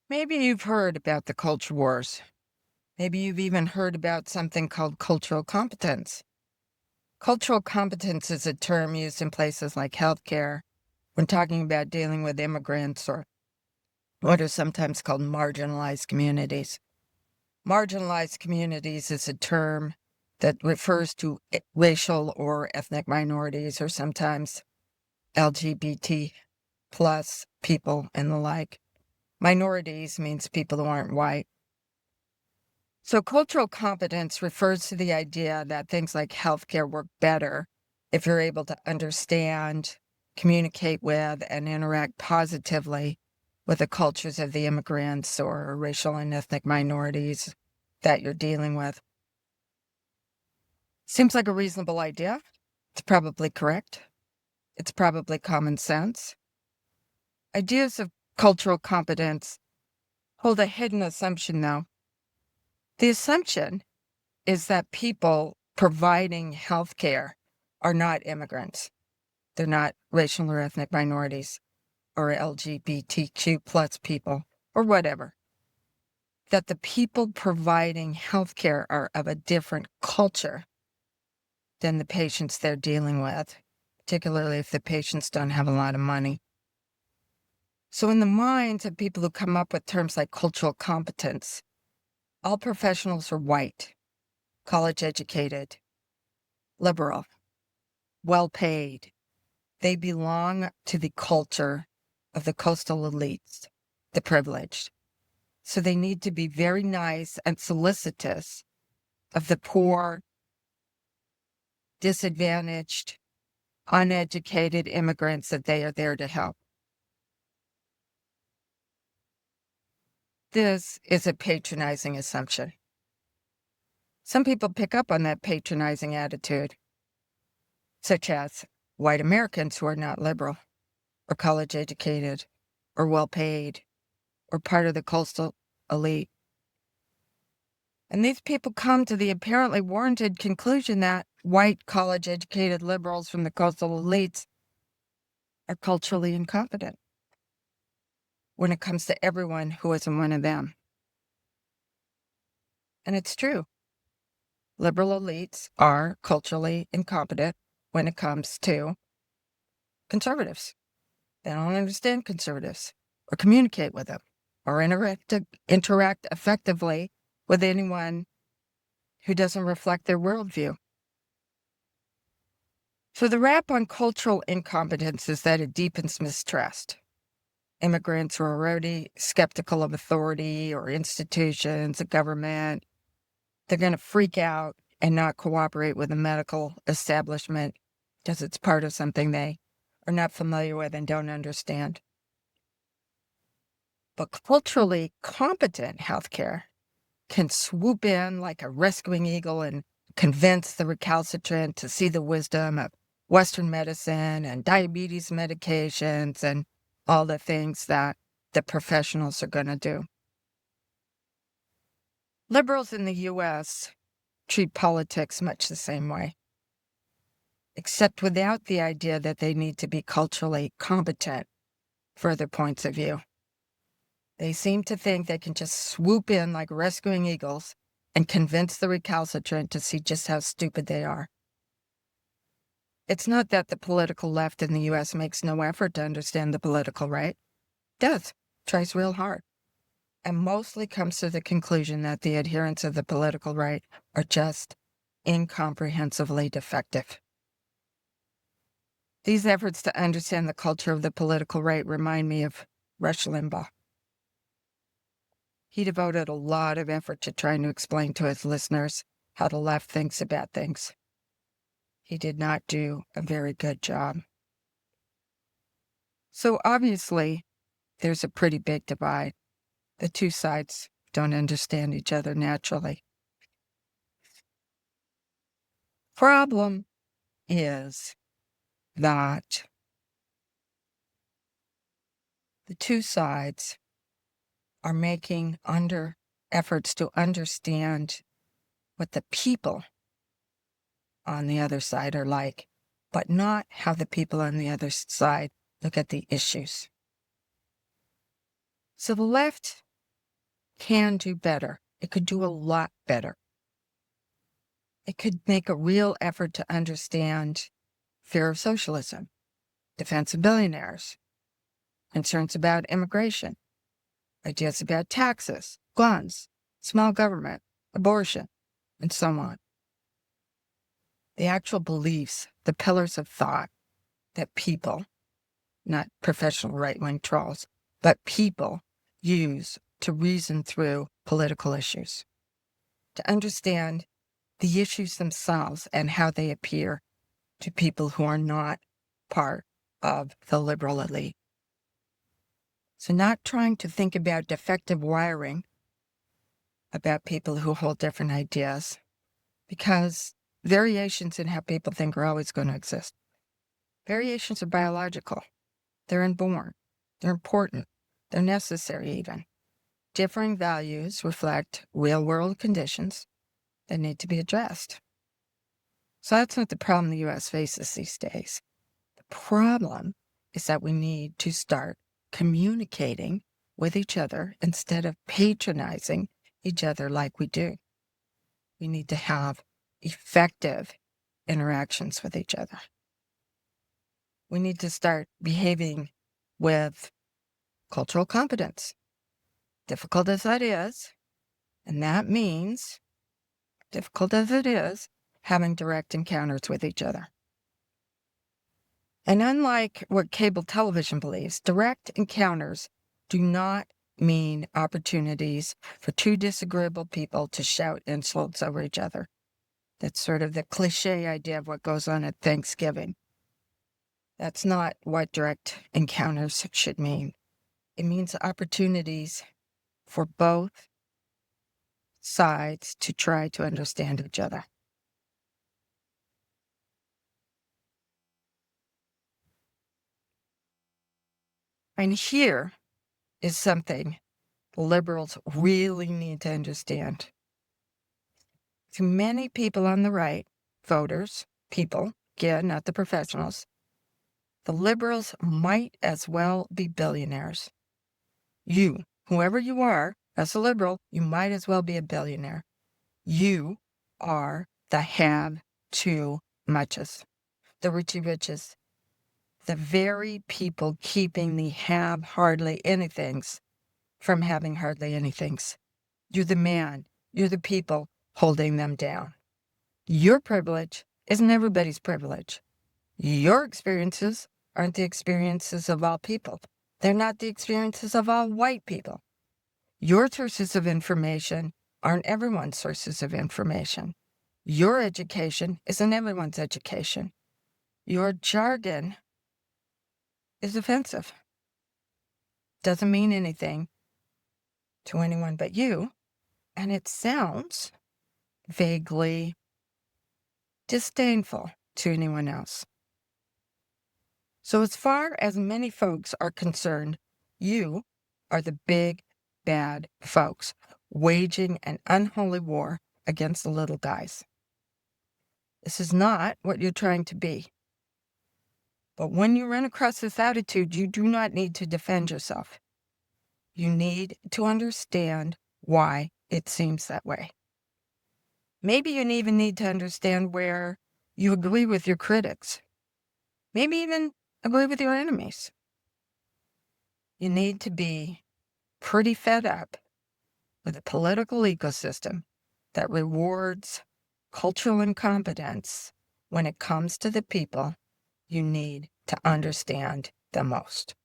Maybe you've heard about the culture wars. Maybe you've even heard about something called cultural competence. Cultural competence is a term used in places like healthcare when talking about dealing with immigrants or what are sometimes called marginalized communities. Marginalized communities is a term that refers to racial or ethnic minorities or sometimes LGBT plus people and the like. Minorities means people who aren't white. So cultural competence refers to the idea that things like healthcare work better if you're able to understand, communicate with, and interact positively with the cultures of the immigrants or racial and ethnic minorities that you're dealing with. Seems like a reasonable idea. It's probably correct. It's probably common sense. Ideas of cultural competence hold a hidden assumption, though. The assumption is that people providing health care are not immigrants. They're not racial or ethnic minorities or LGBTQ plus people or whatever. That the people providing health care are of a different culture than the patients they're dealing with, particularly if the patients don't have a lot of money. So in the minds of people who come up with terms like cultural competence, all professionals are white, college educated, liberal, well paid. They belong to the culture of the coastal elites, the privileged. So they need to be very nice and solicitous of the poor, disadvantaged, uneducated immigrants that they are there to help. This is a patronizing assumption. Some people pick up on that patronizing attitude, such as white Americans who are not liberal, or college educated, or well paid, or part of the coastal elite. And these people come to the apparently warranted conclusion that white college educated liberals from the coastal elites are culturally incompetent when it comes to everyone who isn't one of them. And it's true. Liberal elites are culturally incompetent when it comes to conservatives. They don't understand conservatives or communicate with them or interact effectively with anyone who doesn't reflect their worldview. So the rap on cultural incompetence is that it deepens mistrust. Immigrants are already skeptical of authority or institutions, the government. They're going to freak out and not cooperate with the medical establishment because it's part of something they are not familiar with and don't understand. But culturally competent healthcare can swoop in like a rescuing eagle and convince the recalcitrant to see the wisdom of Western medicine and diabetes medications and all the things that the professionals are going to do. Liberals in the U.S. treat politics much the same way, except without the idea that they need to be culturally competent for their points of view. They seem to think they can just swoop in like rescuing eagles and convince the recalcitrant to see just how stupid they are. It's not that the political left in the U.S. makes no effort to understand the political right. It does. Tries real hard. And mostly comes to the conclusion that the adherents of the political right are just incomprehensibly defective. These efforts to understand the culture of the political right remind me of Rush Limbaugh. He devoted a lot of effort to trying to explain to his listeners how the left thinks about things. He did not do a very good job. So obviously, there's a pretty big divide. The two sides don't understand each other naturally. Problem is that the two sides are making efforts to understand what the people on the other side are like, but not how the people on the other side look at the issues. So the left can do better. It could do a lot better. It could make a real effort to understand fear of socialism, defense of billionaires, concerns about immigration, ideas about taxes, guns, small government, abortion, and so on. The actual beliefs, the pillars of thought that people, not professional right-wing trolls, but people use to reason through political issues, to understand the issues themselves and how they appear to people who are not part of the liberal elite. So not trying to think about defective wiring about people who hold different ideas, because variations in how people think are always going to exist. Variations are biological. They're inborn. They're important. They're necessary even. Differing values reflect real-world conditions that need to be addressed. So that's not the problem the U.S. faces these days. The problem is that we need to start communicating with each other instead of patronizing each other like we do. We need to have effective interactions with each other. We need to start behaving with cultural competence, difficult as that is, and that means, difficult as it is, having direct encounters with each other. And unlike what cable television believes, direct encounters do not mean opportunities for two disagreeable people to shout insults over each other. That's sort of the cliche idea of what goes on at Thanksgiving. That's not what direct encounters should mean. It means opportunities for both sides to try to understand each other. And here is something liberals really need to understand. To many people on the right, voters, people, again, not the professionals, the liberals might as well be billionaires. You, whoever you are, as a liberal, you might as well be a billionaire. You are the have-too-muches, the richy riches, the very people keeping the have-hardly-anythings from having hardly anythings. You're the man. You're the people holding them down. Your privilege isn't everybody's privilege. Your experiences aren't the experiences of all people. They're not the experiences of all white people. Your sources of information aren't everyone's sources of information. Your education isn't everyone's education. Your jargon is offensive. Doesn't mean anything to anyone but you, and it sounds vaguely disdainful to anyone else. So as far as many folks are concerned, you are the big, bad folks waging an unholy war against the little guys. This is not what you're trying to be. But when you run across this attitude, you do not need to defend yourself. You need to understand why it seems that way. Maybe you even need to understand where you agree with your critics. Maybe even agree with your enemies. You need to be pretty fed up with a political ecosystem that rewards cultural incompetence when it comes to the people you need to understand the most.